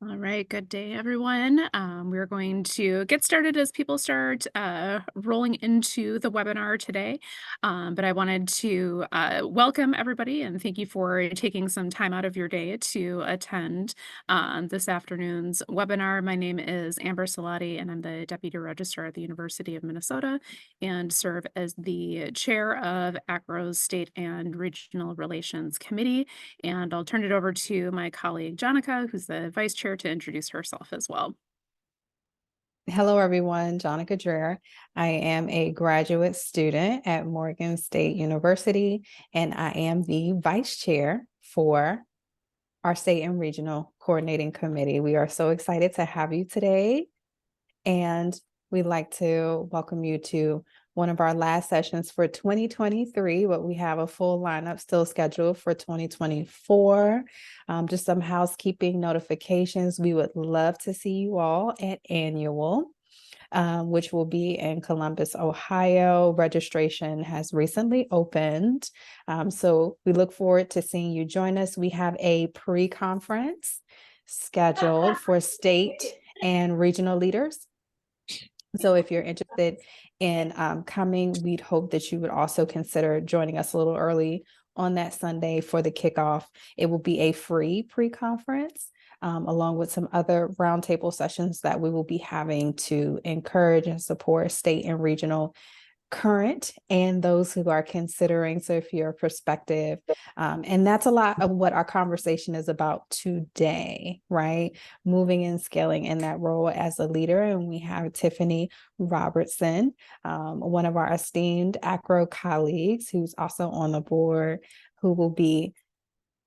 All right, good day, everyone. We're going to get started as people start rolling into the webinar today. But I wanted to welcome everybody and thank you for taking some time out of your day to attend this afternoon's webinar. My name is Amber Salati, and I'm the Deputy Registrar at the University of Minnesota and serve as the chair of ACRO's State and Regional Relations Committee. And I'll turn it over to my colleague, Jonica, who's the vice chair, to introduce herself as well. Hello, everyone. Jonica Dreher. I am a graduate student at Morgan State University, and I am the vice chair for our State and Regional Coordinating Committee. We are so excited to have you today, and we'd like to welcome you to one of our last sessions for 2023, but we have a full lineup still scheduled for 2024. Just some housekeeping notifications. We would love to see you all at Annual, which will be in Columbus, Ohio. Registration has recently opened. So we look forward to seeing you join us. We have a pre-conference scheduled for state and regional leaders. So if you're interested in coming, we'd hope that you would also consider joining us a little early on that Sunday for the kickoff. It will be a free pre-conference, along with some other roundtable sessions that we will be having to encourage and support state and regional current and those who are considering. So if you're a prospective, and that's a lot of what our conversation is about today, right? Moving and scaling in that role as a leader. And we have Tiffani Robertson, one of our esteemed ACRO colleagues, who's also on the board, who will be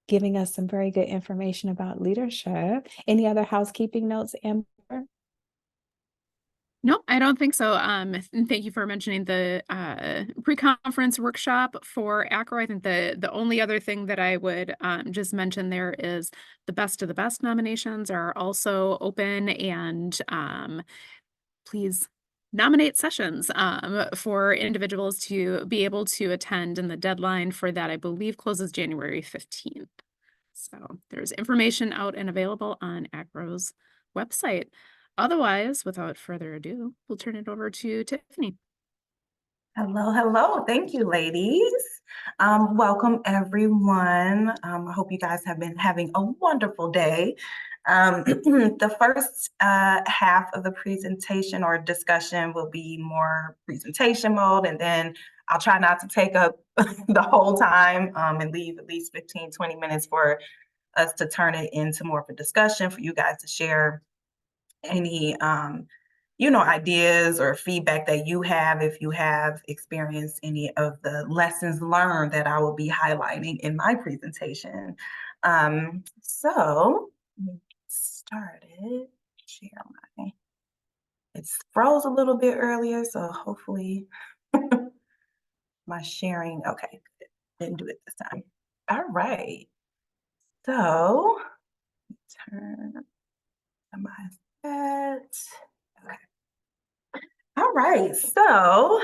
giving us some very good information about leadership. Any other housekeeping notes, Amber? No, I don't think so. And thank you for mentioning the pre-conference workshop for ACRO. I think the only other thing that I would just mention there is the Best of the Best nominations are also open, and please nominate sessions for individuals to be able to attend, and the deadline for that, I believe, closes January 15th. So there's information out and available on ACRO's website. Otherwise, without further ado, we'll turn it over to Tiffani. Hello, hello. Thank you, ladies. Welcome, everyone. I hope you guys have been having a wonderful day. The first half of the presentation or discussion will be more presentation mode, and then I'll try not to take up the whole time and leave at least 15, 20 minutes for us to turn it into more of a discussion, for you guys to share any ideas or feedback that you have, if you have experienced any of the lessons learned that I will be highlighting in my presentation. So let me get started. Share it froze a little bit earlier, so hopefully my sharing, okay, didn't do it this time. All right, so turn my that. Okay. All right. So,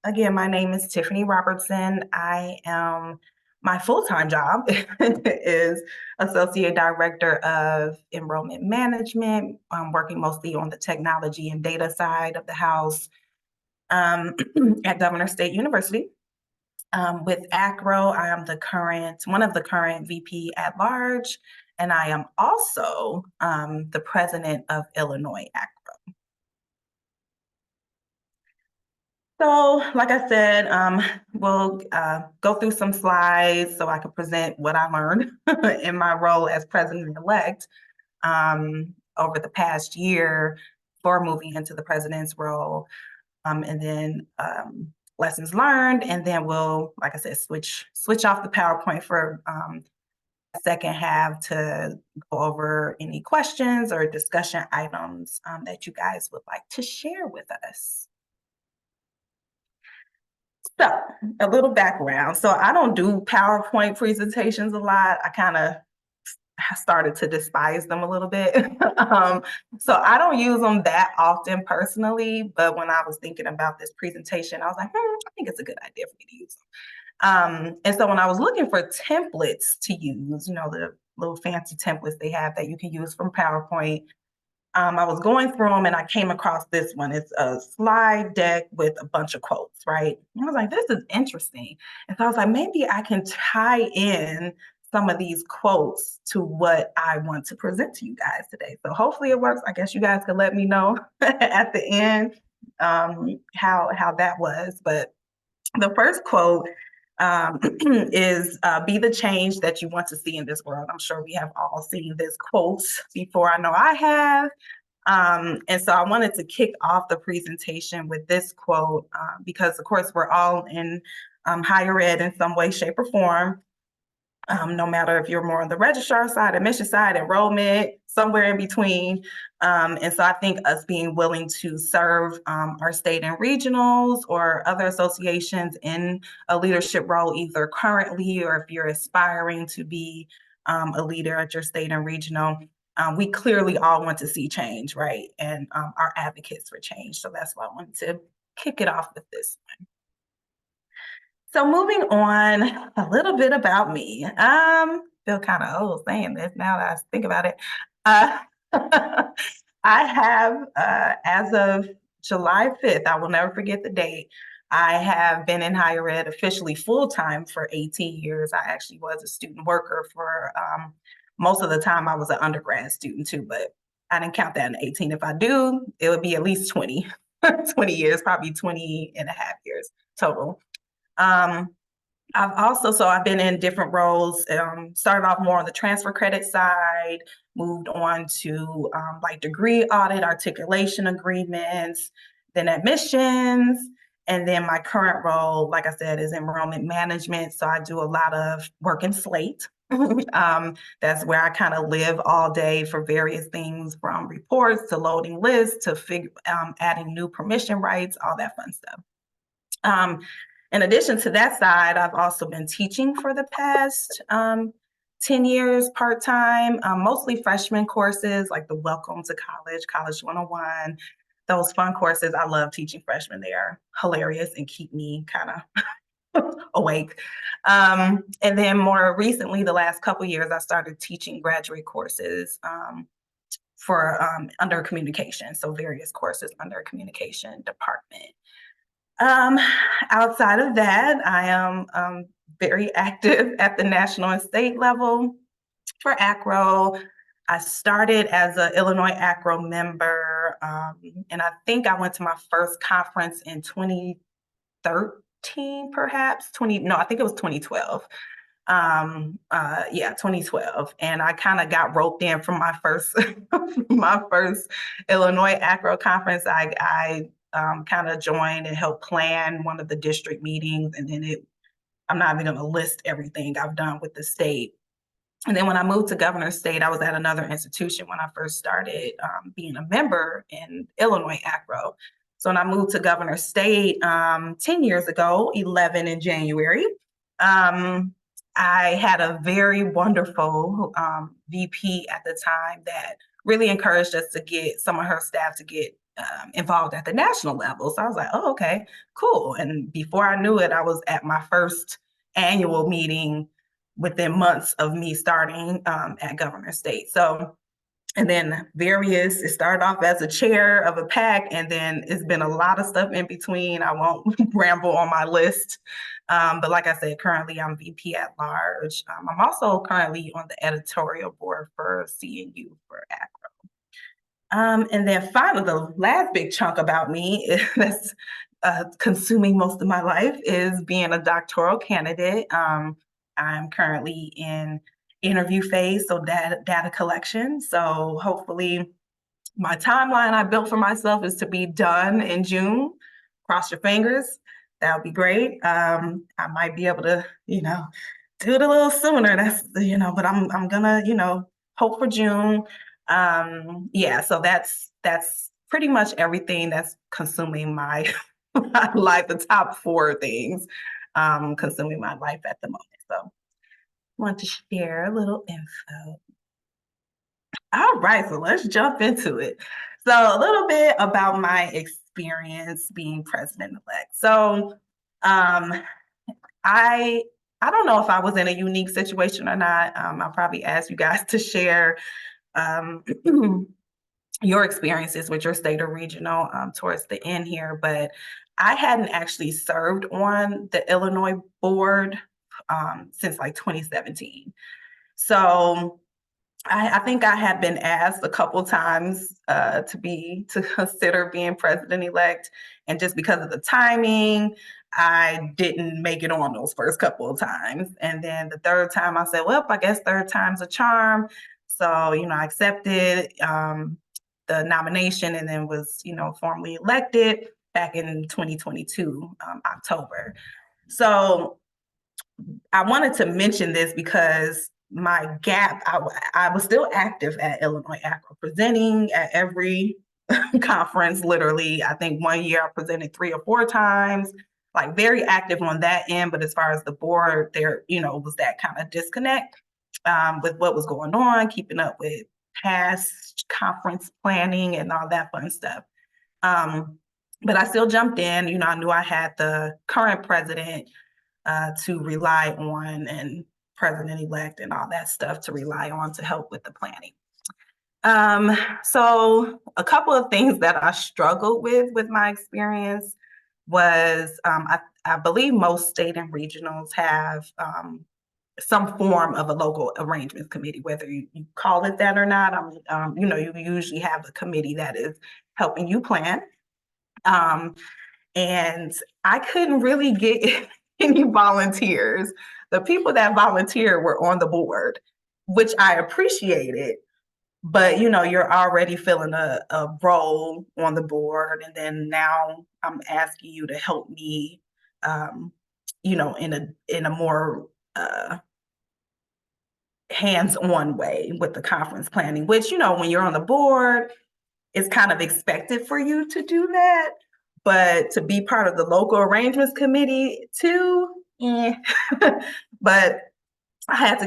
again, my name is Tiffani Robertson. My full-time job is Associate Director of Enrollment Management. I'm working mostly on the technology and data side of the house at Governor State University. With ACRO, I am one of the current VP at large, and I am also the president of Illinois ACRO. So, like I said, we'll go through some slides so I can present what I learned in my role as president-elect over the past year before moving into the president's role, and then lessons learned, and then we'll, like I said, switch off the PowerPoint for the second half to go over any questions or discussion items that you guys would like to share with us. So, a little background. So I don't do PowerPoint presentations a lot. I kind of started to despise them a little bit. So I don't use them that often personally, but when I was thinking about this presentation, I was like, I think it's a good idea for me to use them. And so when I was looking for templates to use, the little fancy templates they have that you can use from PowerPoint. I was going through them and I came across this one. It's a slide deck with a bunch of quotes, right? And I was like, this is interesting. And so I was like, maybe I can tie in some of these quotes to what I want to present to you guys today. So hopefully it works. I guess you guys can let me know at the end how that was. But the first quote is be the change that you want to see in this world. I'm sure we have all seen this quote before. I know I have. And so I wanted to kick off the presentation with this quote because, of course, we're all in higher ed in some way, shape, or form. No matter if you're more on the registrar side, admission side, enrollment, somewhere in between. And so I think us being willing to serve our state and regionals or other associations in a leadership role, either currently or if you're aspiring to be a leader at your state and regional, we clearly all want to see change, right? And are advocates for change. So that's why I wanted to kick it off with this one. So moving on, a little bit about me. Feel kind of old saying this now that I think about it. Uh, I have, as of July 5th, I will never forget the date, I have been in higher ed officially full-time for 18 years. I actually was a student worker for most of the time. I was an undergrad student too, but I didn't count that in 18. If I do, it would be at least 20, 20 years, probably 20 and a half years total. I've been in different roles, started off more on the transfer credit side, moved on to like degree audit, articulation agreements, then admissions. And then my current role, like I said, is enrollment management. So I do a lot of work in Slate. That's where I kind of live all day for various things from reports to loading lists to adding new permission rights, all that fun stuff. In addition to that side, I've also been teaching for the past 10 years part-time, mostly freshman courses like the Welcome to College, College 101, those fun courses. I love teaching freshmen. They are hilarious and keep me kind of awake. And then more recently, the last couple years, I started teaching graduate courses for under communication. So various courses under communication department. Outside of that, I am very active at the national and state level for ACRO. I started as an Illinois ACRO member, and I think I went to my first conference in 2013, perhaps. I think it was 2012. 2012. And I kind of got roped in from my first my first Illinois ACRO conference. I kind of joined and helped plan one of the district meetings. And then I'm not even going to list everything I've done with the state. And then when I moved to Governor State, I was at another institution when I first started being a member in Illinois ACRO. So when I moved to Governor State 10 years ago, 11 in January, I had a very wonderful VP at the time that really encouraged us to get some of her staff to get involved at the national level. So I was like, oh, okay, cool. And before I knew it, I was at my first annual meeting within months of me starting at Governor State. So, and then it started off as a chair of a PAC, and then it's been a lot of stuff in between. I won't ramble on my list. But like I said, currently I'm VP at large. I'm also currently on the editorial board for CNU for ACRO. And then finally, the last big chunk about me that's consuming most of my life is being a doctoral candidate. I'm currently in interview phase, so data collection. So hopefully my timeline I built for myself is to be done in June. Cross your fingers. That would be great. I might be able to, do it a little sooner. That's, but I'm gonna, hope for June. So that's pretty much everything that's consuming my, my life, the top 4 things consuming my life at the moment. So I want to share a little info. All right, so let's jump into it. So a little bit about my experience being president-elect. So I I don't know if I was in a unique situation or not. I'll probably ask you guys to share um, your experiences with your state or regional towards the end here, but I hadn't actually served on the Illinois board since like 2017. So I think I had been asked a couple times to consider being president-elect, and just because of the timing, I didn't make it on those first couple of times. And then the third time, I said, "Well, I guess third time's a charm." So I accepted the nomination, and then was formally elected back in 2022 October. So I wanted to mention this because my gap, I was still active at Illinois ACRA, presenting at every conference, literally. I think one year I presented 3 or 4 times, like very active on that end. But as far as the board, there, was that kind of disconnect with what was going on, keeping up with past conference planning and all that fun stuff. But I still jumped in. I knew I had the current president to rely on, and president-elect and all that stuff to rely on to help with the planning. So a couple of things that I struggled with my experience was I believe most state and regionals have some form of a local arrangements committee, whether you call it that or not. You usually have a committee that is helping you plan. And I couldn't really get any volunteers. The people that volunteered were on the board, which I appreciated, but you're already filling a role on the board, and then now I'm asking you to help me, in a more hands-on way with the conference planning, which when you're on the board, it's kind of expected for you to do that. But to be part of the local arrangements committee too, but I had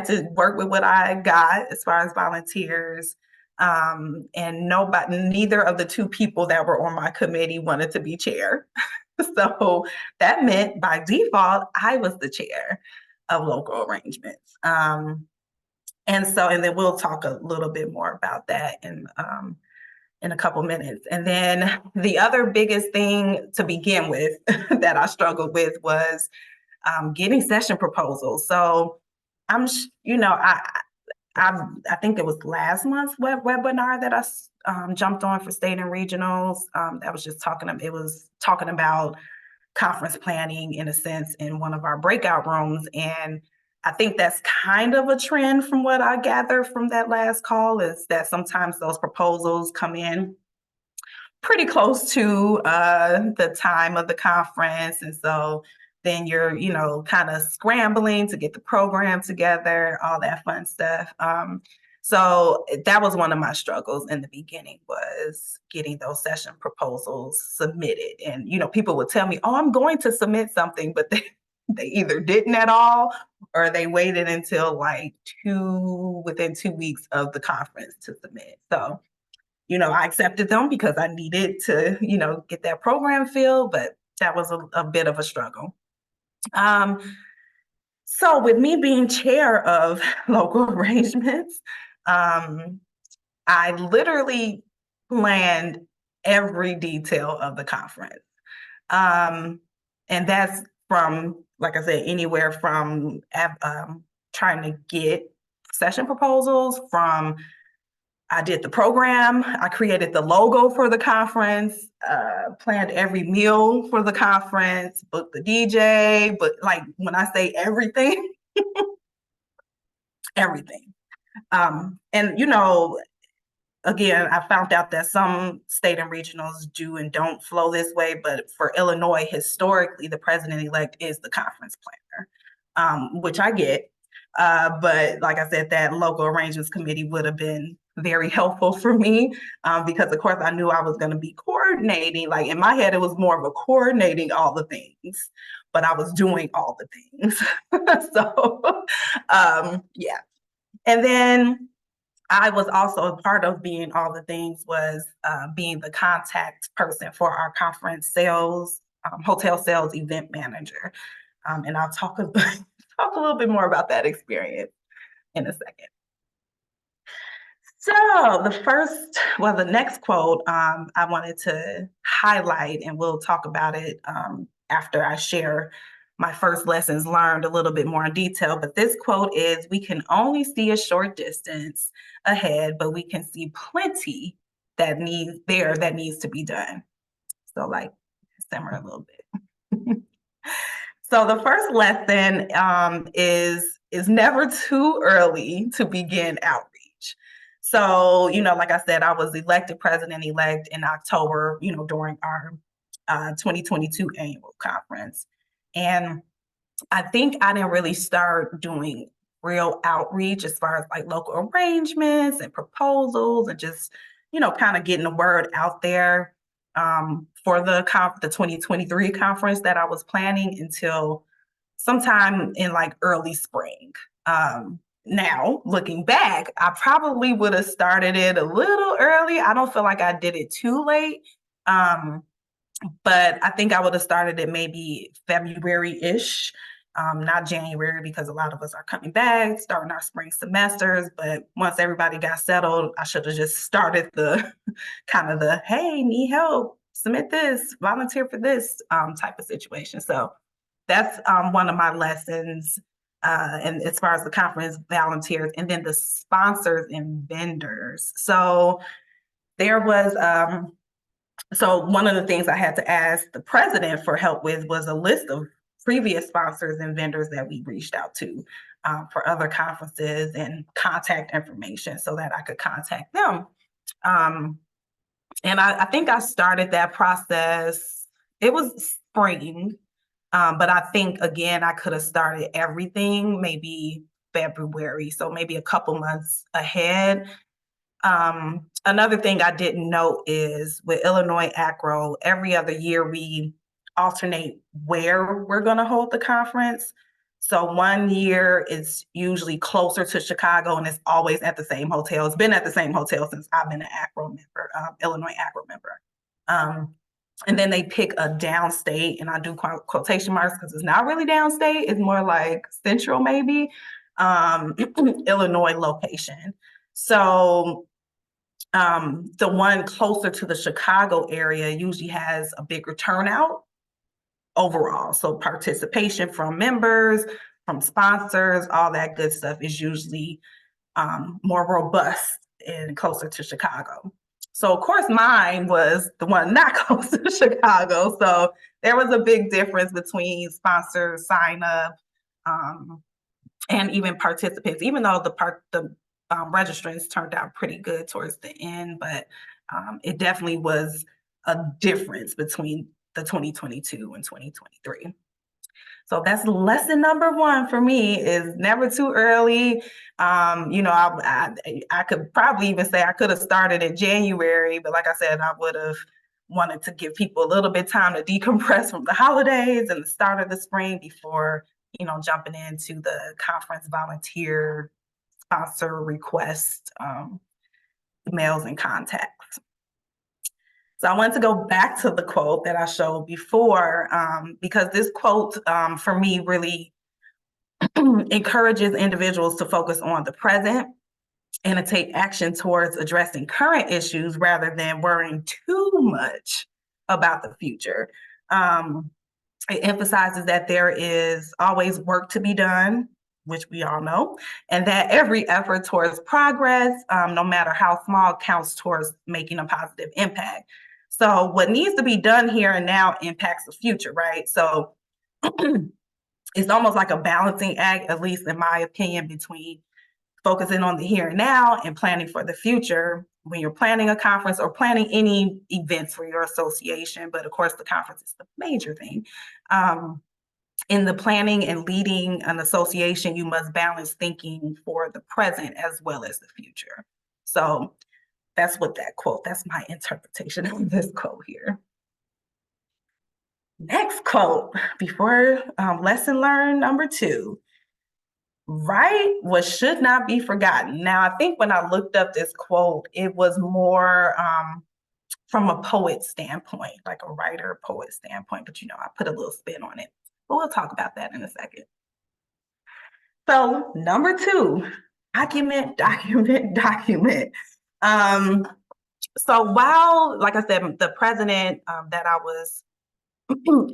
to work with what I got as far as volunteers. And neither of the 2 people that were on my committee wanted to be chair. So that meant by default, I was the chair of local arrangements. And then we'll talk a little bit more about that in a couple minutes. And then the other biggest thing to begin with that I struggled with was getting session proposals. So I think it was last month's webinar that I jumped on for state and regionals. That was just talking about conference planning in a sense in one of our breakout rooms. And I think that's kind of a trend from what I gather from that last call, is that sometimes those proposals come in pretty close to the time of the conference. And so then you're, kind of scrambling to get the program together, all that fun stuff. So that was one of my struggles in the beginning, was getting those session proposals submitted. And, people would tell me, "Oh, I'm going to submit something," but they either didn't at all, or they waited until within 2 weeks of the conference to submit. So, I accepted them because I needed to, get that program filled, but that was a bit of a struggle. So with me being chair of local arrangements, I literally planned every detail of the conference. And that's from, like I said, anywhere from trying to get session proposals, from I did the program, I created the logo for the conference, planned every meal for the conference, booked the DJ, but when I say everything, everything. And again, I found out that some state and regionals do and don't flow this way, but for Illinois, historically, the president-elect is the conference planner, which I get. But like I said, that local arrangements committee would have been very helpful for me, because of course I knew I was going to be coordinating. Like in my head, it was more of a coordinating all the things, but I was doing all the things. So yeah. And then I was also a part of being all the things, was being the contact person for our conference sales, hotel sales event manager. And I'll talk talk a little bit more about that experience in a second. So the next quote I wanted to highlight, and we'll talk about it after I share my first lessons learned a little bit more in detail. But this quote is, "We can only see a short distance ahead, but we can see plenty that needs to be done." So like simmer a little bit. So the first lesson is never too early to begin outreach. So, like I said, I was elected president-elect in October, during our 2022 annual conference. And I think I didn't really start doing real outreach as far as like local arrangements and proposals and just, kind of getting the word out there for the 2023 conference that I was planning until sometime in like early spring. Now, looking back, I probably would have started it a little early. I don't feel like I did it too late. But I think I would have started it maybe February-ish, not January, because a lot of us are coming back, starting our spring semesters. But once everybody got settled, I should have just started the kind of the, hey, need help, submit this, volunteer for this type of situation. So that's one of my lessons. And as far as the conference volunteers, and then the sponsors and vendors. So there was so one of the things I had to ask the president for help with was a list of previous sponsors and vendors that we reached out to for other conferences, and contact information so that I could contact them. And I think I started that process, it was spring, but I think, again, I could have started everything maybe February, so maybe a couple months ahead. Another thing I didn't know is with Illinois Acro, every other year we alternate where we're going to hold the conference. So one year it's usually closer to Chicago, and it's always at the same hotel. It's been at the same hotel since I've been an Acro member, Illinois Acro member. And then they pick a downstate, and I do quotation marks because it's not really downstate. It's more like central, maybe, Illinois location. So the one closer to the Chicago area usually has a bigger turnout overall. So participation from members, from sponsors, all that good stuff is usually more robust and closer to Chicago. So of course mine was the one not close to Chicago. So there was a big difference between sponsor sign up and even participants, even though the registrants turned out pretty good towards the end, but it definitely was a difference between the 2022 and 2023. So that's lesson number one for me, is never too early. I could probably even say I could have started in January, but like I said, I would have wanted to give people a little bit of time to decompress from the holidays and the start of the spring before, jumping into the conference volunteer sponsor request emails and contacts. So I wanted to go back to the quote that I showed before, because this quote for me really encourages individuals to focus on the present and to take action towards addressing current issues rather than worrying too much about the future. It emphasizes that there is always work to be done, which we all know, and that every effort towards progress, no matter how small, counts towards making a positive impact. So what needs to be done here and now impacts the future, right? So it's almost like a balancing act, at least in my opinion, between focusing on the here and now and planning for the future when you're planning a conference or planning any events for your association. But of course, the conference is the major thing. In the planning and leading an association, you must balance thinking for the present as well as the future. So that's my interpretation of this quote here. Next quote, before lesson learned number 2. Write what should not be forgotten. Now, I think when I looked up this quote, it was more from a poet standpoint, like a writer, poet standpoint, but I put a little spin on it. but we'll talk about that in a second. So number 2, document, document, document. So while, like I said, the president that I was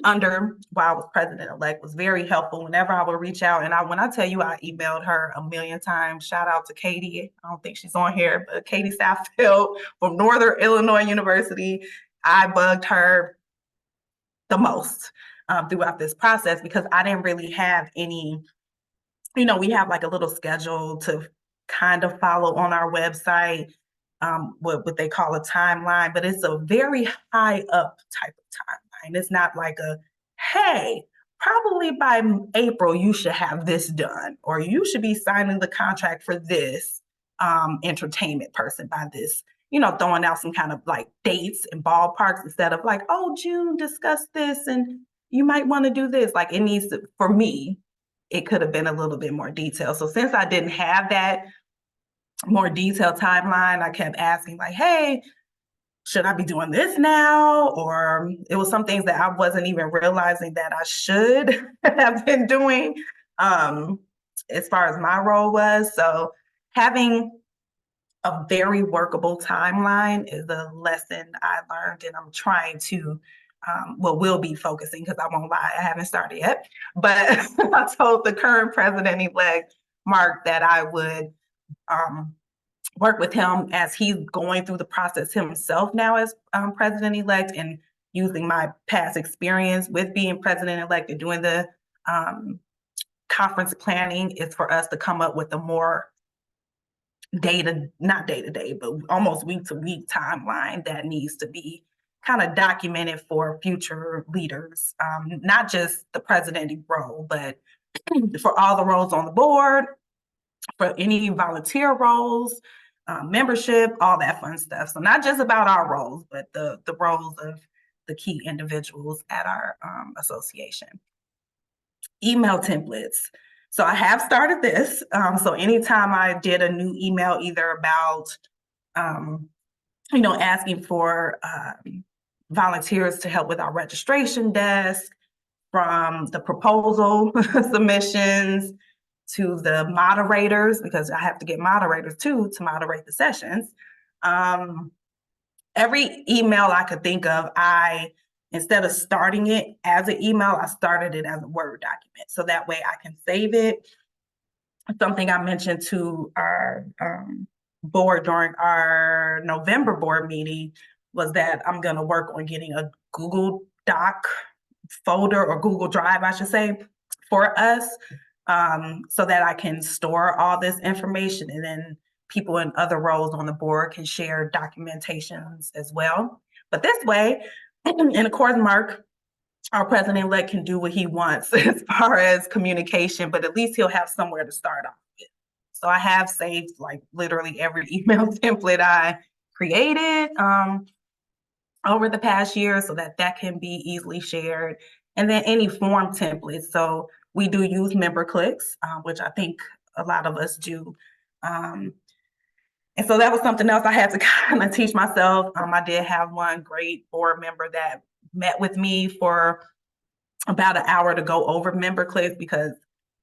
under while I was president-elect was very helpful whenever I would reach out. And when I tell you I emailed her a million times, shout out to Katie. I don't think she's on here, but Katie Southfield from Northern Illinois University. I bugged her the most throughout this process because I didn't really have any, we have like a little schedule to kind of follow on our website, what they call a timeline, but it's a very high up type of timeline. It's not like hey, probably by April, you should have this done, or you should be signing the contract for this entertainment person by this, throwing out some kind of like dates and ballparks instead of like, oh, June, discuss this, and you might want to do this. Like it needs to, for me, it could have been a little bit more detailed. So since I didn't have that more detailed timeline, I kept asking like, hey, should I be doing this now? Or it was some things that I wasn't even realizing that I should have been doing as far as my role was. So having a very workable timeline is a lesson I learned, and I'm trying to, will be focusing, because I won't lie, I haven't started yet. But I told the current president-elect, Mark, that I would work with him as he's going through the process himself now as president-elect, and using my past experience with being president-elect and doing the conference planning is for us to come up with a more not day-to-day, but almost week-to-week timeline that needs to be kind of documented for future leaders, not just the president role, but for all the roles on the board, for any volunteer roles, membership, all that fun stuff. So not just about our roles, but the roles of the key individuals at our association. Email templates. So I have started this. So anytime I did a new email, either about, asking for volunteers to help with our registration desk, from the proposal submissions to the moderators, because I have to get moderators too to moderate the sessions. Every email I could think of, instead of starting it as an email, I started it as a Word document. So that way I can save it. Something I mentioned to our board during our November board meeting was that I'm going to work on getting a Google Doc folder, or Google Drive, I should say, for us, so that I can store all this information, and then people in other roles on the board can share documentations as well. But this way, and of course, Mark, our president-elect, can do what he wants as far as communication, but at least he'll have somewhere to start off with. So I have saved like literally every email template I created over the past year, so that can be easily shared. And then any form templates. So we do use member clicks, which I think a lot of us do. And so that was something else I had to kind of teach myself. I did have one great board member that met with me for about an hour to go over member clicks, because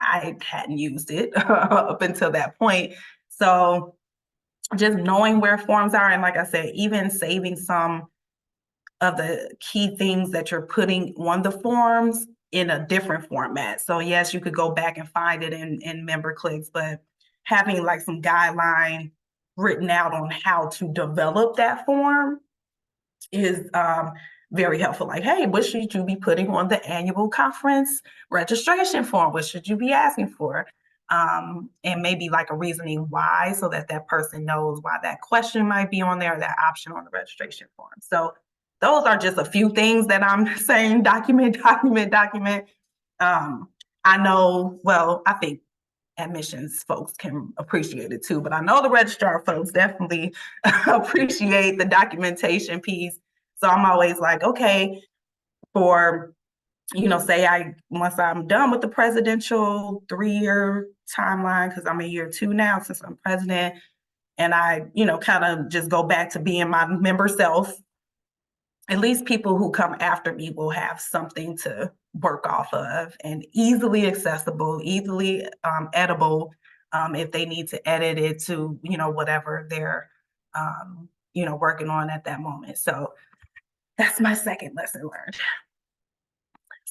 I hadn't used it up until that point. So just knowing where forms are, and like I said, even saving some of the key things that you're putting on the forms in a different format. So yes, you could go back and find it in member clicks, but having like some guideline written out on how to develop that form is very helpful. Like, hey, what should you be putting on the annual conference registration form? What should you be asking for? And maybe like a reasoning why, so that that person knows why that question might be on there, that option on the registration form. So those are just a few things that I'm saying, document. I know, well, I think admissions folks can appreciate it too, but I know the registrar folks definitely appreciate the documentation piece. So I'm always like, okay, for, say once I'm done with the presidential 3-year timeline, because I'm in year 2 now since I'm president, and I, kind of just go back to being my member self, at least people who come after me will have something to work off of, and easily accessible, easily edible, if they need to edit it to, whatever they're, working on at that moment. So that's my second lesson learned.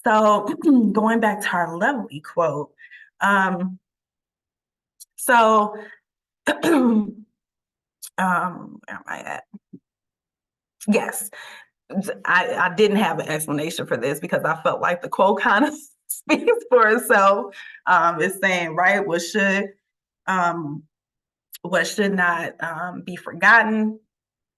So going back to our lovely quote. So where am I at? Yes. I didn't have an explanation for this because I felt like the quote kind of speaks for itself. It's saying, right, what should not be forgotten.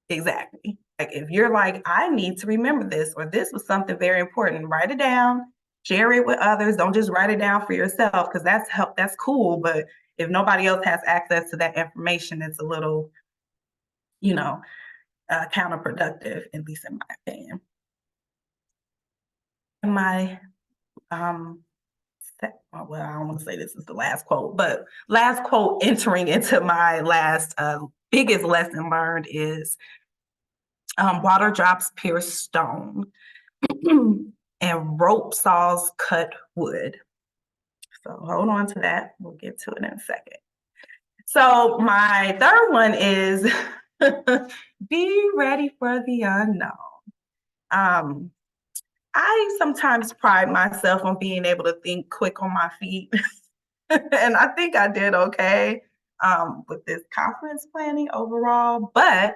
Exactly. Like if you're like, I need to remember this, or this was something very important, write it down, share it with others. Don't just write it down for yourself, because that's cool. But if nobody else has access to that information, it's a little, counterproductive, at least in my opinion. My well, I don't want to say this is the last quote, but last quote entering into my last biggest lesson learned is water drops pierce stone and rope saws cut wood. So hold on to that. We'll get to it in a second. So my third one is be ready for the unknown. I sometimes pride myself on being able to think quick on my feet. And I think I did okay with this conference planning overall, but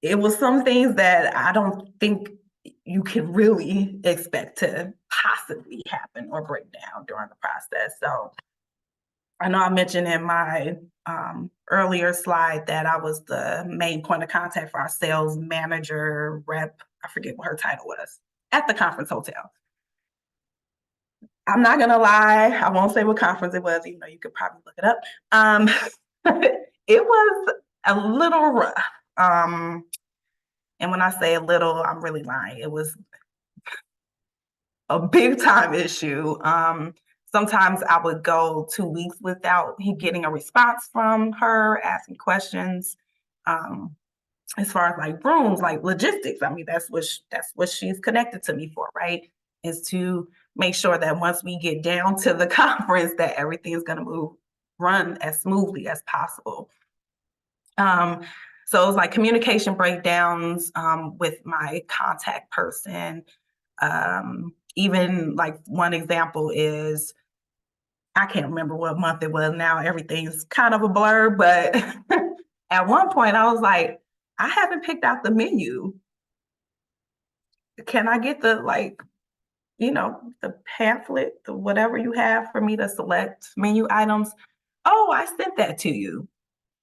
it was some things that I don't think you can really expect to possibly happen or break down during the process. So I know I mentioned in my earlier slide that I was the main point of contact for our sales manager rep. I forget what her title was at the conference hotel. I'm not gonna lie, I won't say what conference it was, even though you could probably look it up. It was a little rough. And when I say a little, I'm really lying. It was a big time issue. Sometimes I would go 2 weeks without getting a response from her, asking questions. As far as like rooms, like logistics, I mean, that's what she's connected to me for, right? Is to make sure that once we get down to the conference, that everything is going to run as smoothly as possible. So it was like communication breakdowns with my contact person. Even like one example is, I can't remember what month it was now, everything's kind of a blur, but at one point I was like, I haven't picked out the menu. Can I get the the pamphlet, the whatever you have for me to select menu items? Oh, I sent that to you.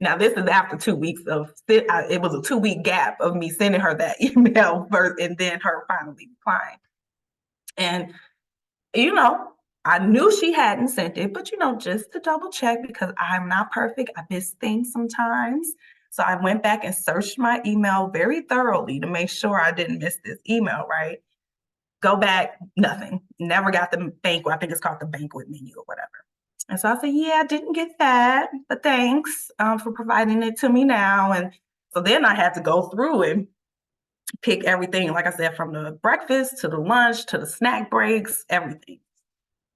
Now, this is after 2 weeks it was a 2-week gap of me sending her that email first and then her finally replying. And, I knew she hadn't sent it, but, just to double check, because I'm not perfect. I miss things sometimes. So I went back and searched my email very thoroughly to make sure I didn't miss this email, right? Go back, nothing. Never got the banquet. I think it's called the banquet menu or whatever. And so I said, yeah, I didn't get that, but thanks for providing it to me now. And so then I had to go through and pick everything, like I said, from the breakfast to the lunch to the snack breaks, everything.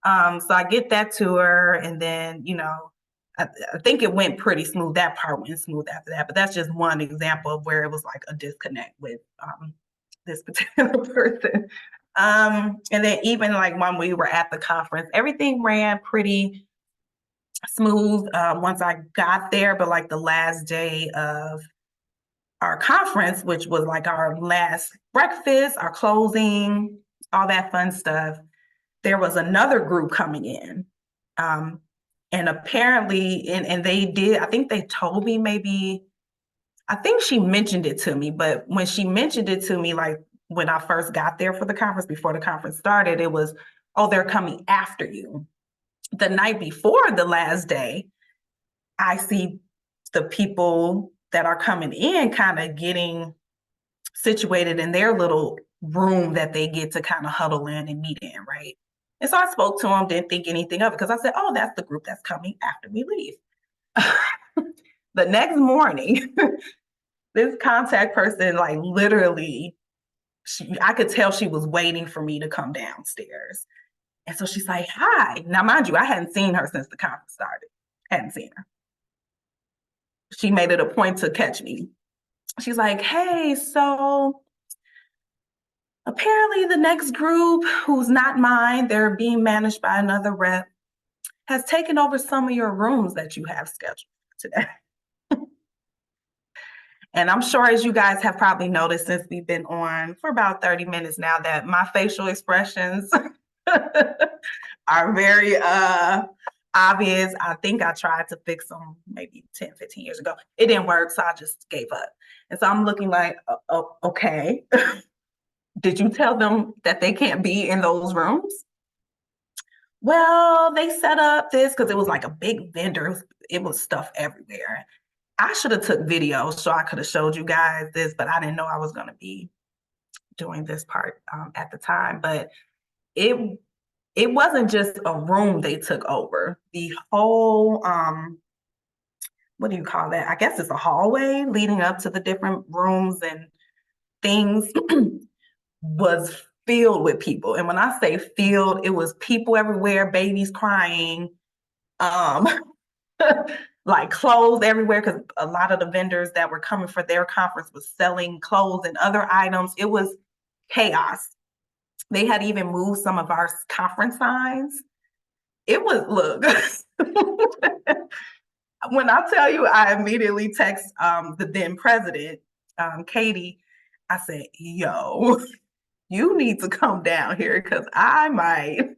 So I get that to her, and then, I think it went pretty smooth. That part went smooth after that, but that's just one example of where it was like a disconnect with this particular person. And then even like when we were at the conference, everything ran pretty smooth once I got there, but like the last day of our conference, which was like our last breakfast, our closing, all that fun stuff, there was another group coming in. And apparently, and they did, I think they told me maybe, I think she mentioned it to me, but when she mentioned it to me, like when I first got there for the conference, before the conference started, it was, oh, they're coming after you. The night before the last day, I see the people that are coming in kind of getting situated in their little room that they get to kind of huddle in and meet in, right? And so I spoke to them, didn't think anything of it, because I said, oh, that's the group that's coming after we leave. The next morning, this contact person, like literally, I could tell she was waiting for me to come downstairs. And so she's like, hi. Now, mind you, I hadn't seen her since the conference started. Hadn't seen her. She made it a point to catch me. She's like, hey, so apparently the next group, who's not mine, they're being managed by another rep, has taken over some of your rooms that you have scheduled today. And I'm sure, as you guys have probably noticed since we've been on for about 30 minutes now, that my facial expressions are very obvious. I think I tried to fix them maybe 10, 15 years ago. It didn't work, so I just gave up. And so I'm looking like, oh, okay. Did you tell them that they can't be in those rooms? Well, they set up this because it was like a big vendor. It was stuff everywhere. I should have took videos so I could have showed you guys this, but I didn't know I was going to be doing this part at the time. But it wasn't just a room they took over. The whole, what do you call that? I guess it's a hallway leading up to the different rooms and things was filled with people. And when I say filled, it was people everywhere, babies crying, like clothes everywhere, because a lot of the vendors that were coming for their conference was selling clothes and other items. It was chaos. They had even moved some of our conference signs. It was, look, when I tell you, I immediately text the then president, Katie. I said, yo, you need to come down here because I might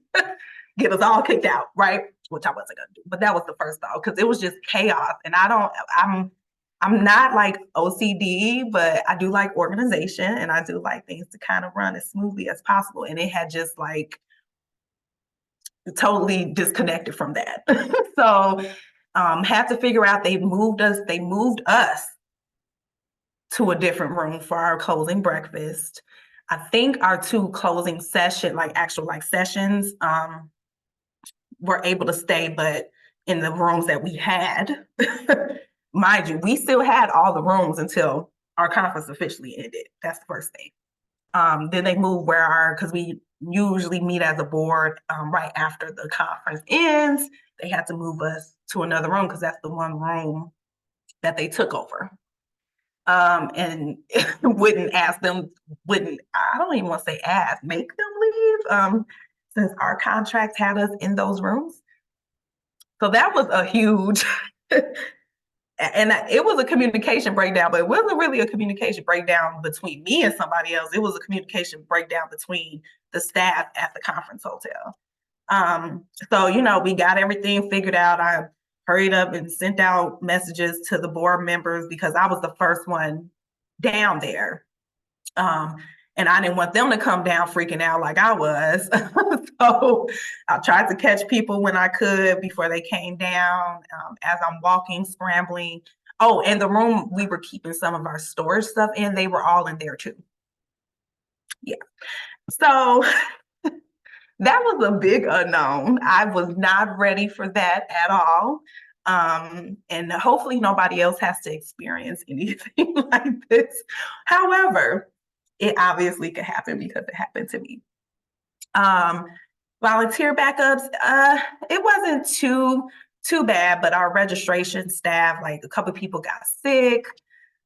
get us all kicked out, right? Which I wasn't gonna do, but that was the first thought because it was just chaos. And I'm not like OCD, but I do like organization and I do like things to kind of run as smoothly as possible. And it had just like totally disconnected from that. So had to figure out they moved us to a different room for our closing breakfast. I think our two closing session, like actual like sessions, were able to stay, but in the rooms that we had, mind you, we still had all the rooms until our conference officially ended. That's the first thing. Then they moved because we usually meet as a board right after the conference ends. They had to move us to another room because that's the one room that they took over. And I don't even want to say ask, make them leave, since our contracts had us in those rooms. So that was a huge, and it was a communication breakdown, but it wasn't really a communication breakdown between me and somebody else. It was a communication breakdown between the staff at the conference hotel. So, we got everything figured out. I hurried up and sent out messages to the board members because I was the first one down there. And I didn't want them to come down freaking out like I was. So I tried to catch people when I could before they came down, as I'm walking, scrambling. Oh, and the room we were keeping some of our storage stuff in, they were all in there too. Yeah. So that was a big unknown. I was not ready for that at all. And hopefully nobody else has to experience anything like this. However, it obviously could happen because it happened to me. Volunteer backups, it wasn't too bad, but our registration staff, like a couple of people got sick,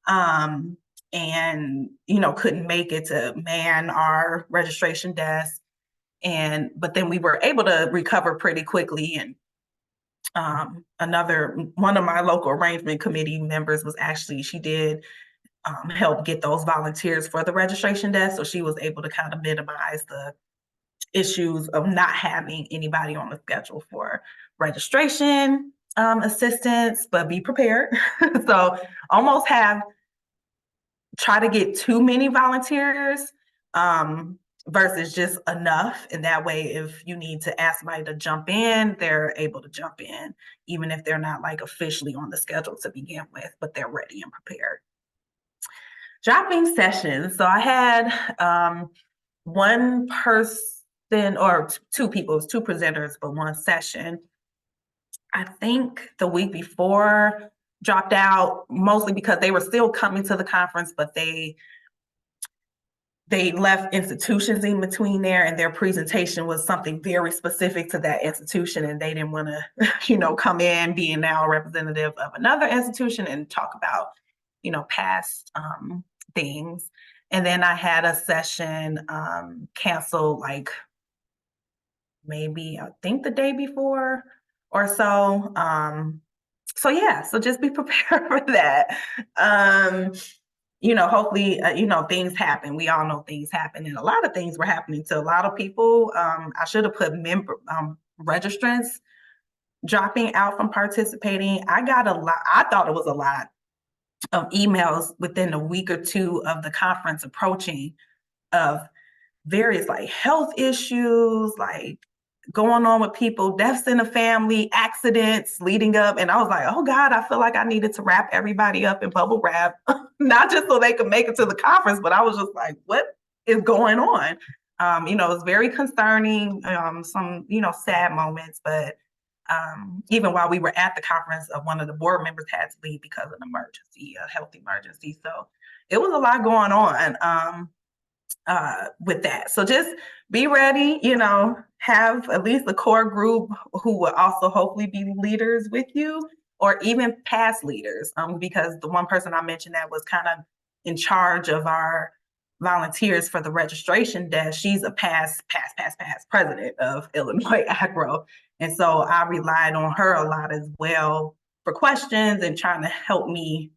and couldn't make it to man our registration desk. But then we were able to recover pretty quickly. And one of my local arrangement committee members she did help get those volunteers for the registration desk. So she was able to kind of minimize the issues of not having anybody on the schedule for registration assistance, but be prepared. So almost try to get too many volunteers versus just enough. And that way, if you need to ask somebody to jump in, they're able to jump in, even if they're not like officially on the schedule to begin with, but they're ready and prepared. Dropping sessions. So I had one person or two people, it was two presenters, but one session. I think the week before dropped out mostly because they were still coming to the conference, but they left institutions in between there, and their presentation was something very specific to that institution, and they didn't want to, come in being now a representative of another institution and talk about, past things. And then I had a session canceled like maybe I think the day before or so. So yeah, so just be prepared for that. Hopefully, things happen. We all know things happen, and a lot of things were happening to a lot of people. I should have put registrants dropping out from participating. I got a lot. I thought it was a lot of emails within a week or two of the conference approaching of various like health issues, like going on with people, deaths in the family, accidents leading up. And I was like, oh God, I feel like I needed to wrap everybody up in bubble wrap, not just so they could make it to the conference, but I was just like, what is going on? It's very concerning, some, sad moments, but even while we were at the conference, one of the board members had to leave because of an emergency, a health emergency. So it was a lot going on. With that. So just be ready, have at least a core group who will also hopefully be leaders with you, or even past leaders, because the one person I mentioned that was kind of in charge of our volunteers for the registration desk, she's a past president of Illinois Agro. And so I relied on her a lot as well for questions and trying to help me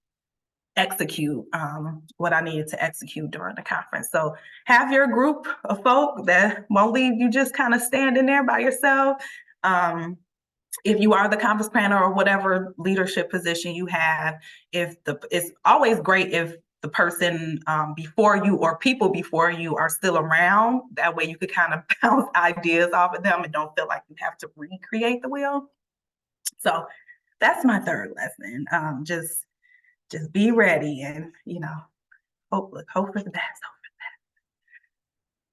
execute what I needed to execute during the conference. So have your group of folk that won't leave you just kind of standing there by yourself. If you are the conference planner or whatever leadership position you have, it's always great if the person before you or people before you are still around. That way you could kind of bounce ideas off of them and don't feel like you have to recreate the wheel. So that's my third lesson. Just be ready and, hope for the best.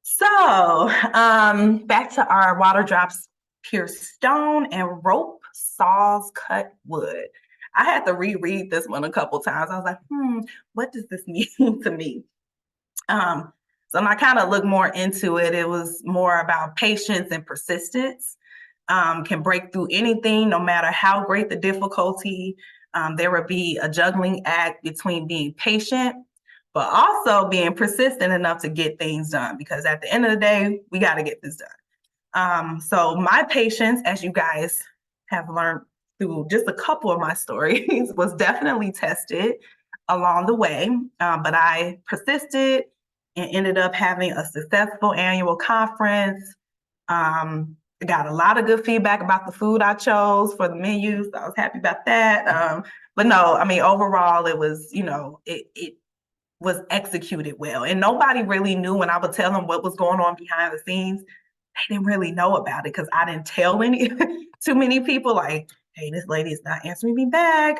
So back to our water drops pierce stone and rope saws cut wood. I had to reread this one a couple times. I was like, what does this mean to me? So when I kind of looked more into it, it was more about patience and persistence. Can break through anything, no matter how great the difficulty. There would be a juggling act between being patient, but also being persistent enough to get things done, because at the end of the day, we got to get this done. So my patience, as you guys have learned through just a couple of my stories, was definitely tested along the way, but I persisted and ended up having a successful annual conference. I got a lot of good feedback about the food I chose for the menus. So I was happy about that. But no, I mean, overall, it was, it was executed well. And nobody really knew when I would tell them what was going on behind the scenes. They didn't really know about it because I didn't tell too many people like, hey, this lady is not answering me back.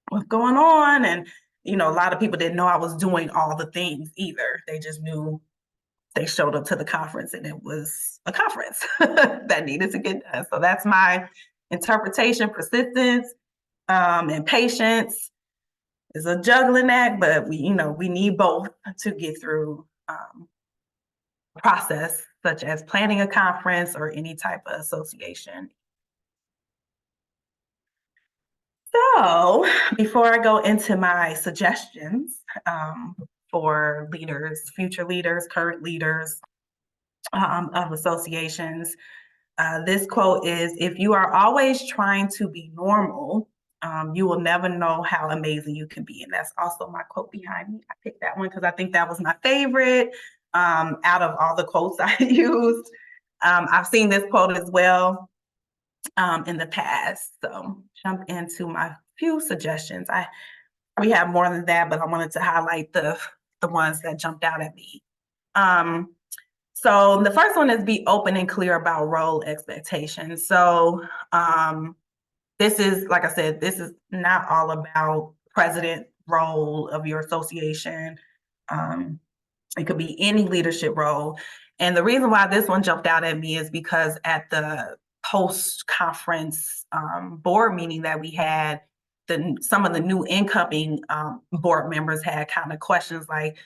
What's going on? And, a lot of people didn't know I was doing all the things either. They just knew they showed up to the conference and it was a conference that needed to get done. So that's my interpretation. Persistence and patience is a juggling act, but we need both to get through a process such as planning a conference or any type of association. So before I go into my suggestions for leaders, future leaders, current leaders of associations, this quote is, if you are always trying to be normal, you will never know how amazing you can be. And that's also my quote behind me. I picked that one because I think that was my favorite out of all the quotes I used. I've seen this quote as well in the past. So jump into my few suggestions. We have more than that, but I wanted to highlight the ones that jumped out at me. So the first one is be open and clear about role expectations. So this is, like I said, this is not all about president role of your association. It could be any leadership role. And the reason why this one jumped out at me is because at the post-conference board meeting that we had, some of the new incoming board members had kind of questions like,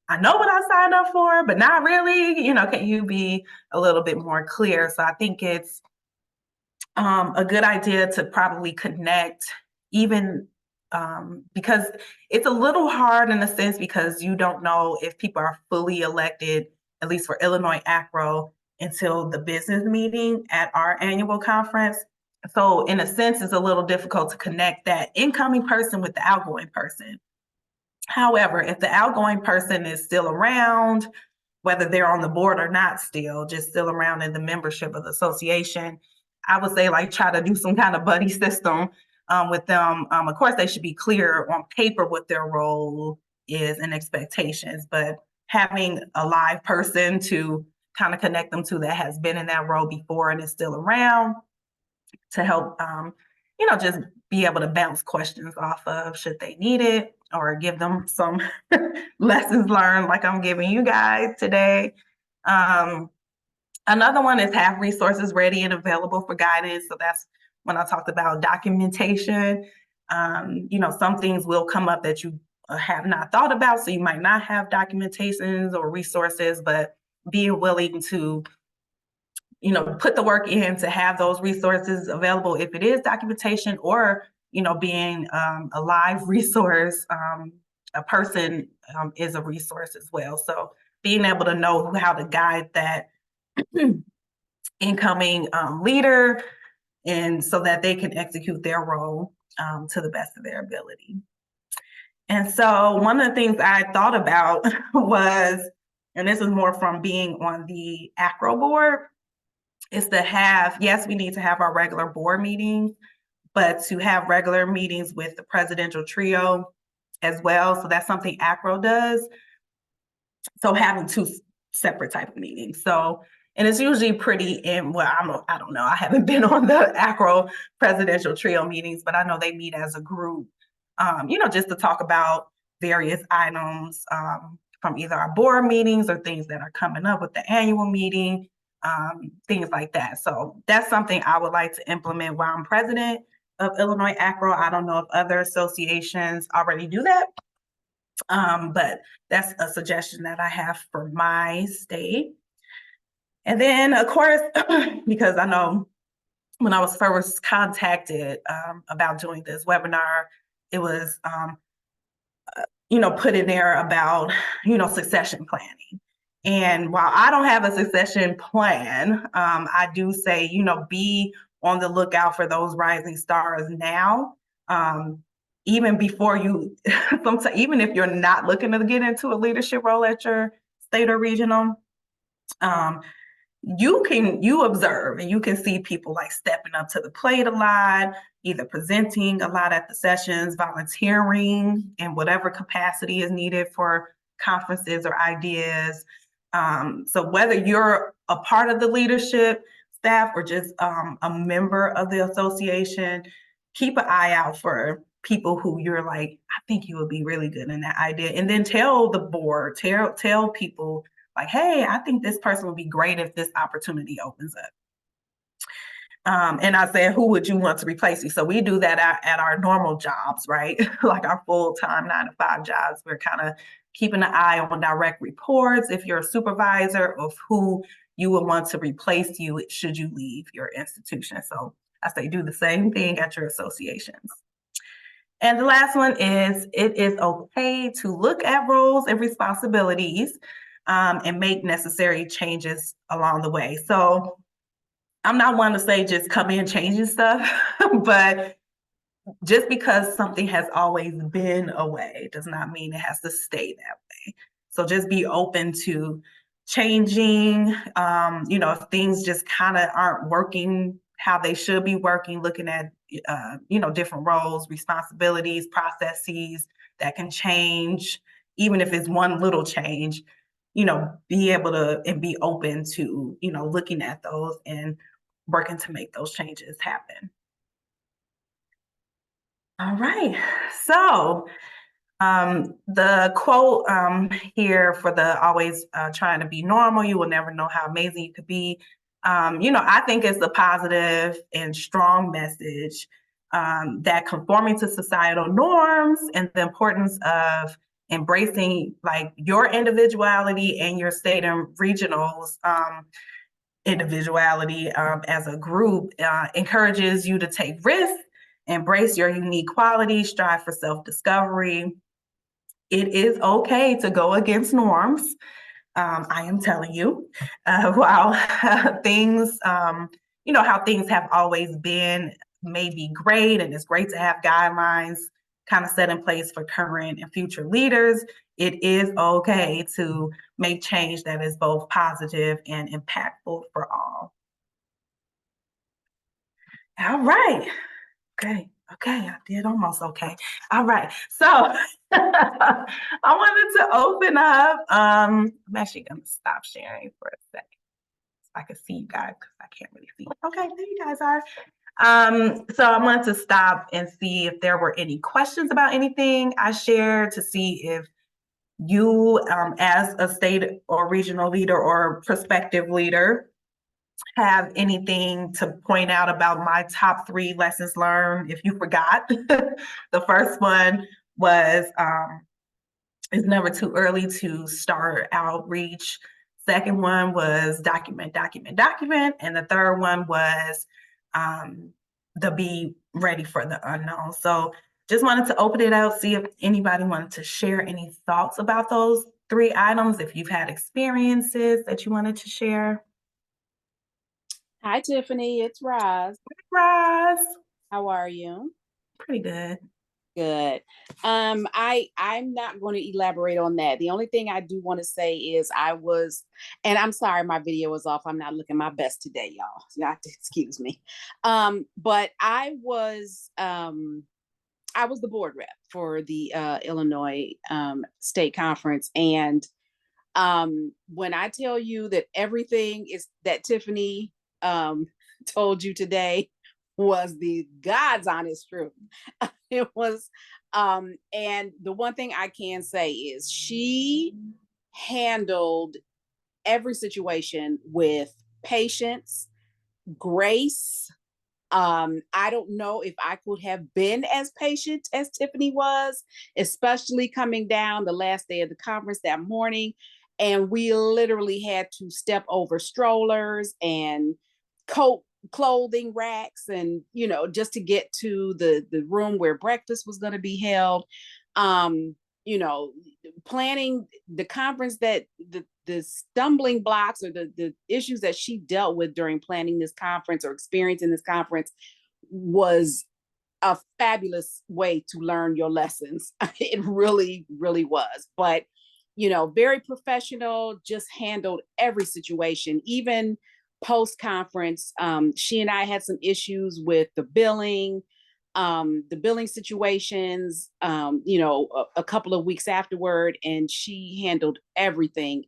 I know what I signed up for, but not really, can you be a little bit more clear? So I think it's a good idea to probably connect even because it's a little hard in a sense because you don't know if people are fully elected, at least for Illinois ACRO, until the business meeting at our annual conference. So in a sense, it's a little difficult to connect that incoming person with the outgoing person. However, if the outgoing person is still around, whether they're on the board or not just still around in the membership of the association, I would say like try to do some kind of buddy system with them. Of course, they should be clear on paper what their role is and expectations, but having a live person to kind of connect them to that has been in that role before and is still around to help, just be able to bounce questions off of should they need it or give them some lessons learned like I'm giving you guys today. Another one is have resources ready and available for guidance. So that's when I talked about documentation. Some things will come up that you have not thought about, so you might not have documentations or resources, but being willing to put the work in to have those resources available if it is documentation or, being a live resource, a person is a resource as well. So being able to know how to guide that incoming leader and so that they can execute their role to the best of their ability. And so one of the things I thought about was, and this is more from being on the ACRO board, is to have, yes, we need to have our regular board meetings, but to have regular meetings with the presidential trio as well. So that's something ACRO does. So having two separate type of meetings. So, and it's usually pretty I don't know. I haven't been on the ACRO presidential trio meetings, but I know they meet as a group, just to talk about various items from either our board meetings or things that are coming up with the annual meeting. Things like that. So that's something I would like to implement while I'm president of Illinois ACRO. I don't know if other associations already do that, but that's a suggestion that I have for my state. And then, of course, because I know when I was first contacted about doing this webinar, it was, put in there about, succession planning. And while I don't have a succession plan, I do say, be on the lookout for those rising stars now. Even before you, even if you're not looking to get into a leadership role at your state or regional, you observe and you can see people like stepping up to the plate a lot, either presenting a lot at the sessions, volunteering in whatever capacity is needed for conferences or ideas. So whether you're a part of the leadership staff or just a member of the association, keep an eye out for people who you're like, I think you would be really good in that idea. And then tell the board, tell people like, hey, I think this person would be great if this opportunity opens up. And I said, who would you want to replace you? So we do that at our normal jobs, right? Like our full-time 9-to-5 jobs. We're kind of keeping an eye on direct reports if you're a supervisor of who you would want to replace you should you leave your institution. So I say do the same thing at your associations. And the last one is it is okay to look at roles and responsibilities and make necessary changes along the way. So I'm not one to say just come in changing stuff, but just because something has always been a way does not mean it has to stay that way. So just be open to changing, if things just kind of aren't working how they should be working, looking at, different roles, responsibilities, processes that can change, even if it's one little change, be able to and be open to, looking at those and working to make those changes happen. All right, so the quote here for the always trying to be normal, you will never know how amazing you could be. I think it's a positive and strong message that conforming to societal norms and the importance of embracing like your individuality and your state and regionals individuality as a group encourages you to take risks, embrace your unique qualities, strive for self-discovery. It is okay to go against norms. I am telling you, while things, how things have always been may be great, and it's great to have guidelines kind of set in place for current and future leaders, it is okay to make change that is both positive and impactful for all. All right. Okay, I did almost okay. All right, so I wanted to open up. I'm actually gonna stop sharing for a second so I can see you guys because I can't really see. Okay, there you guys are. So I wanted to stop and see if there were any questions about anything I shared, to see if you, as a state or regional leader or prospective leader, have anything to point out about my top 3 lessons learned if you forgot. The first one was it's never too early to start outreach. Second one was document. And the third one was the be ready for the unknown. So just wanted to open it out, see if anybody wanted to share any thoughts about those 3 items, if you've had experiences that you wanted to share. Hi, Tiffany. It's Roz. Roz. How are you? Pretty good. Good. I'm not going to elaborate on that. The only thing I do want to say is and I'm sorry my video was off. I'm not looking my best today, y'all. You have to excuse me. But I was the board rep for the Illinois State Conference, and when I tell you that everything is that Tiffany told you today was the God's honest truth. It was, and the one thing I can say is she handled every situation with patience, grace. I don't know if I could have been as patient as Tiffany was, especially coming down the last day of the conference that morning. And we literally had to step over strollers and clothing racks, and just to get to the room where breakfast was going to be held. Planning the conference, that the stumbling blocks or the issues that she dealt with during planning this conference or experiencing this conference was a fabulous way to learn your lessons. It really, really was. But very professional, just handled every situation. Even post-conference, she and I had some issues with the billing situations, a couple of weeks afterward, and she handled everything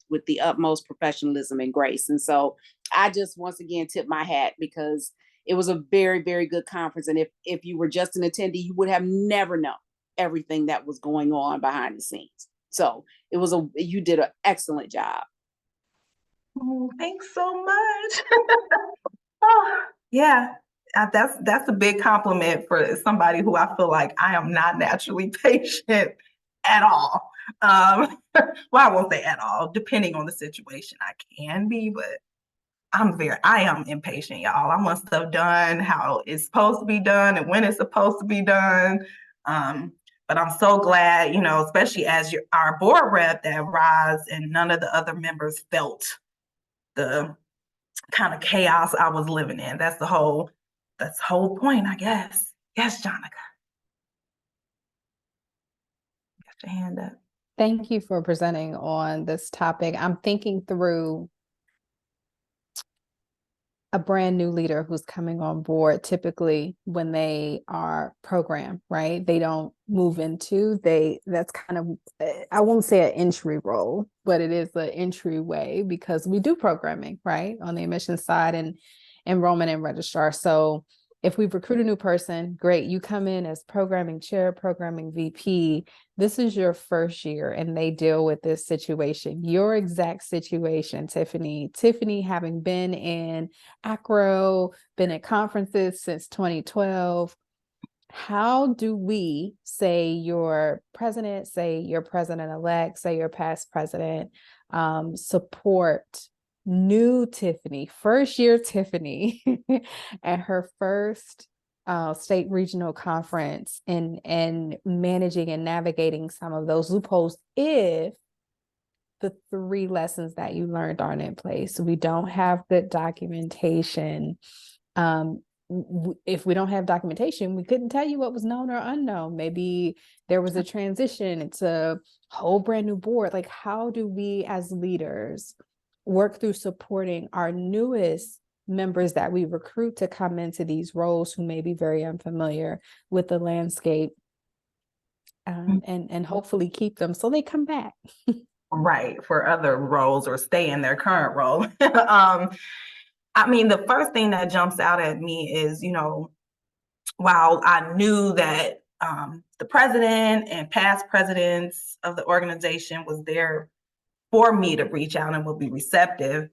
with the utmost professionalism and grace. And so I just once again tip my hat, because it was a very, very good conference. And if you were just an attendee, you would have never known everything that was going on behind the scenes. So you did an excellent job. Oh, thanks so much. Oh, yeah, that's a big compliment for somebody who I feel like I am not naturally patient at all. Well, I won't say at all. Depending on the situation, I can be, but I am impatient, y'all. I want stuff done how it's supposed to be done and when it's supposed to be done. But I'm so glad, especially as our board rep, that Roz and none of the other members felt the kind of chaos I was living in. That's the whole point, I guess. Yes, Jonica. Got your hand up. Thank you for presenting on this topic. I'm thinking through a brand new leader who's coming on board. Typically when they are programmed, right? They don't move into, that's kind of, I won't say an entry role, but it is an entryway, because we do programming, right? On the admission side and enrollment and registrar. So if we recruit a new person, great, you come in as programming chair, programming VP, this is your first year and they deal with this situation, your exact situation, Tiffani. Tiffani, having been in ACRO, been at conferences since 2012, how do we, say your president, say your president-elect, say your past president, support new Tiffani, first year Tiffani at her first state regional conference and managing and navigating some of those loopholes if the 3 lessons that you learned aren't in place? We don't have good documentation. If we don't have documentation, we couldn't tell you what was known or unknown. Maybe there was a transition. It's a whole brand new board. Like, how do we as leaders work through supporting our newest members that we recruit to come into these roles who may be very unfamiliar with the landscape, and hopefully keep them so they come back? Right, for other roles or stay in their current role. I mean, the first thing that jumps out at me is, while I knew that the president and past presidents of the organization was there for me to reach out and would be receptive,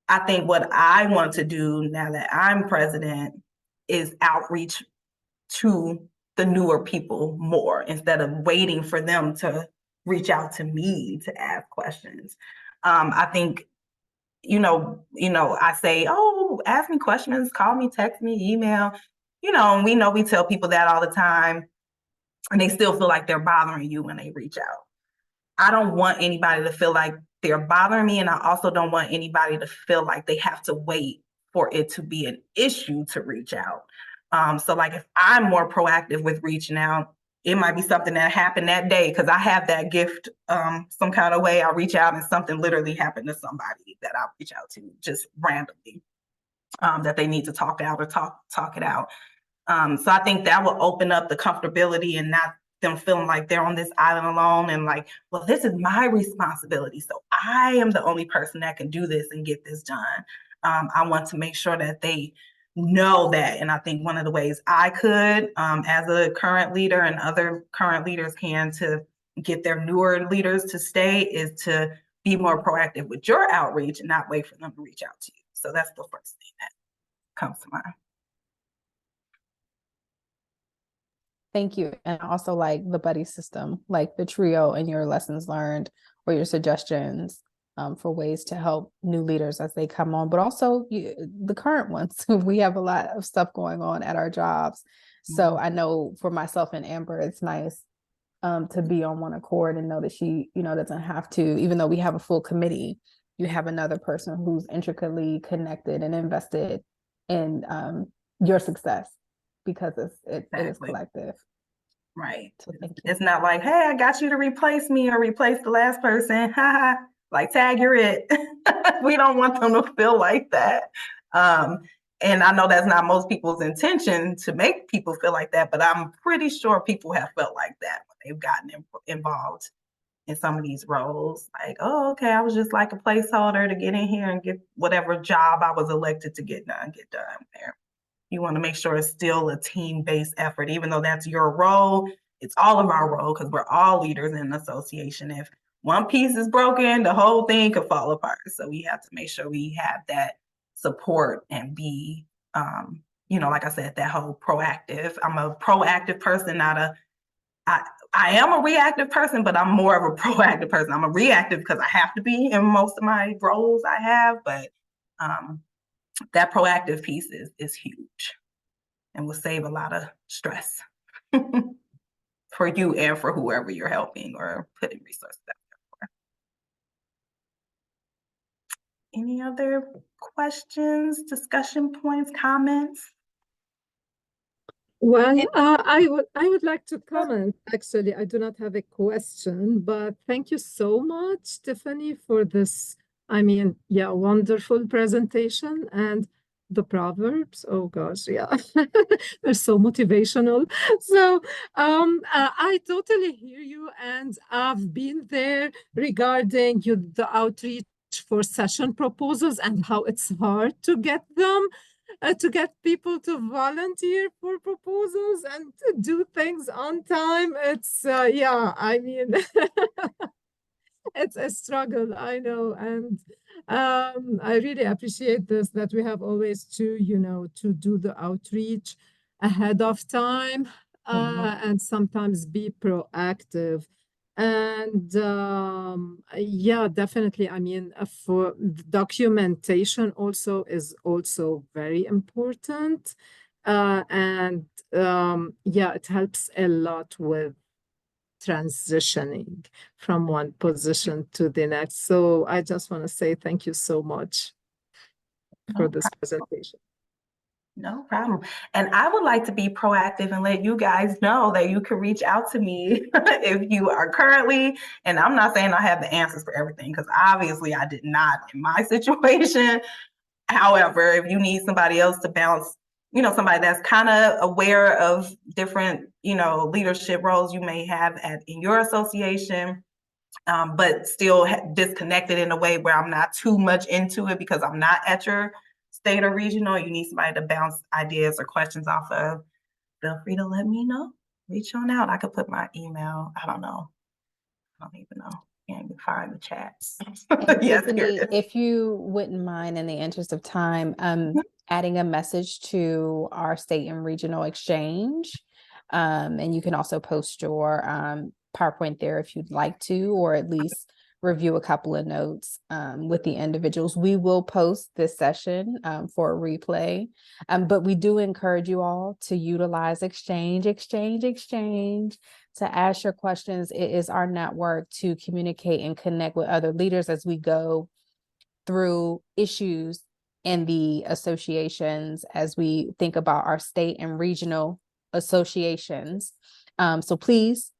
I think what I want to do now that I'm president is outreach to the newer people more instead of waiting for them to reach out to me to ask questions. I think, I say, oh, ask me questions, call me, text me, email, and we tell people that all the time, and they still feel like they're bothering you when they reach out. I don't want anybody to feel like they're bothering me, and I also don't want anybody to feel like they have to wait for it to be an issue to reach out. So like if I'm more proactive with reaching out, it might be something that happened that day because I have that gift some kind of way. I'll reach out and something literally happened to somebody that I'll reach out to just randomly that they need to talk out or talk it out. So I think that will open up the comfortability and not them feeling like they're on this island alone and like, well, this is my responsibility. So I am the only person that can do this and get this done. I want to make sure that they know that. And I think one of the ways I could, as a current leader and other current leaders can to get their newer leaders to stay, is to be more proactive with your outreach and not wait for them to reach out to you. So that's the first thing that comes to mind. Thank you. And also like the buddy system, like the trio and your lessons learned or your suggestions for ways to help new leaders as they come on, but also the current ones. We have a lot of stuff going on at our jobs. So I know for myself and Amber, it's nice to be on one accord and know that she, doesn't have to, even though we have a full committee, you have another person who's intricately connected and invested in your success because it is collective. Right. So thank you. It's not like, hey, I got you to replace me or replace the last person. Like, tag, you're it. We don't want them to feel like that. And I know that's not most people's intention to make people feel like that, but I'm pretty sure people have felt like that when they've gotten involved in some of these roles. Like, oh, okay, I was just like a placeholder to get in here and get whatever job I was elected to get done there. You want to make sure it's still a team-based effort, even though that's your role. It's all of our role because we're all leaders in an association. If one piece is broken, the whole thing could fall apart. So we have to make sure we have that support and be, like I said, that whole proactive. I'm a proactive person, I am a reactive person, but I'm more of a proactive person. I'm a reactive because I have to be in most of my roles I have, but that proactive piece is huge and will save a lot of stress for you and for whoever you're helping or putting resources out there for. Any other questions, discussion points, comments? Well, I would like to comment. Actually, I do not have a question, but thank you so much, Tiffani, for this, wonderful presentation and the proverbs. Oh gosh, yeah, they're so motivational. So I totally hear you, and I've been there regarding the outreach for session proposals and how it's hard to get them. to get people to volunteer for proposals and to do things on time. It's yeah, I mean, it's a struggle, I know, and I really appreciate this that we have always to, to do the outreach ahead of time, and sometimes be proactive. And yeah, definitely. I mean, for documentation also is also very important. And yeah, it helps a lot with transitioning from one position to the next. So I just want to say thank you so much for No this presentation. No problem. And I would like to be proactive and let you guys know that you can reach out to me if you are currently, and I'm not saying I have the answers for everything, because obviously I did not in my situation. However, if you need somebody else to bounce, somebody that's kind of aware of different, leadership roles you may have in your association, but still disconnected in a way where I'm not too much into it because I'm not at your state or regional, you need somebody to bounce ideas or questions off of, feel free to let me know. Reach on out. I could put my email. I don't know. I don't even know. Can't even find the chats. And Yes, here Tiffani, it is. if you wouldn't mind, in the interest of time, adding a message to our state and regional exchange. And you can also post your PowerPoint there if you'd like to, or at least review a couple of notes with the individuals. We will post this session for a replay, but we do encourage you all to utilize exchange, to ask your questions. It is our network to communicate and connect with other leaders as we go through issues in the associations, as we think about our state and regional associations. So please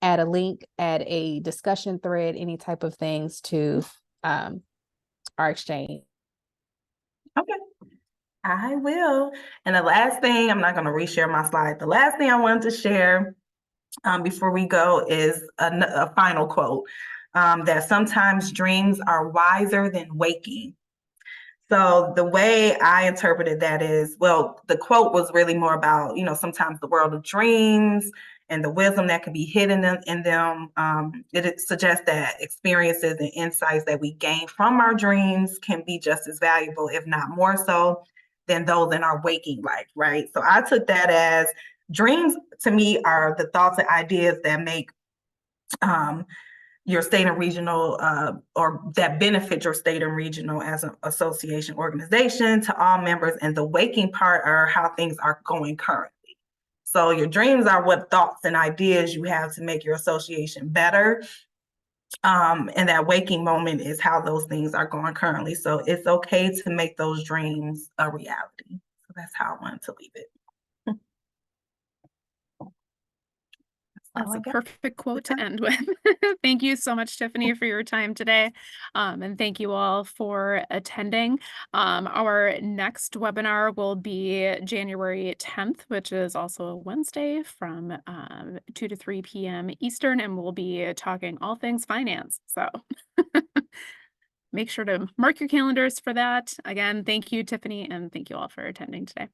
add a link, add a discussion thread, any type of things to our exchange. Okay. I will. And the last thing, I'm not going to reshare my slide. The last thing I wanted to share before we go is a final quote, that sometimes dreams are wiser than waking. So the way I interpreted that is, well, the quote was really more about, sometimes the world of dreams and the wisdom that can be hidden in them. It suggests that experiences and insights that we gain from our dreams can be just as valuable, if not more so, than those in our waking life, right? So I took that as dreams to me are the thoughts and ideas that make your state and regional, or that benefit your state and regional as an association organization to all members. And the waking part are how things are going currently. So your dreams are what thoughts and ideas you have to make your association better. And that waking moment is how those things are going currently. So it's okay to make those dreams a reality. So that's how I wanted to leave it. That's a perfect quote to end with. Thank you so much, Tiffani, for your time today. And thank you all for attending. Our next webinar will be January 10th, which is also a Wednesday from 2 to 3 p.m. Eastern, and we'll be talking all things finance. So make sure to mark your calendars for that. Again, thank you, Tiffani, and thank you all for attending today.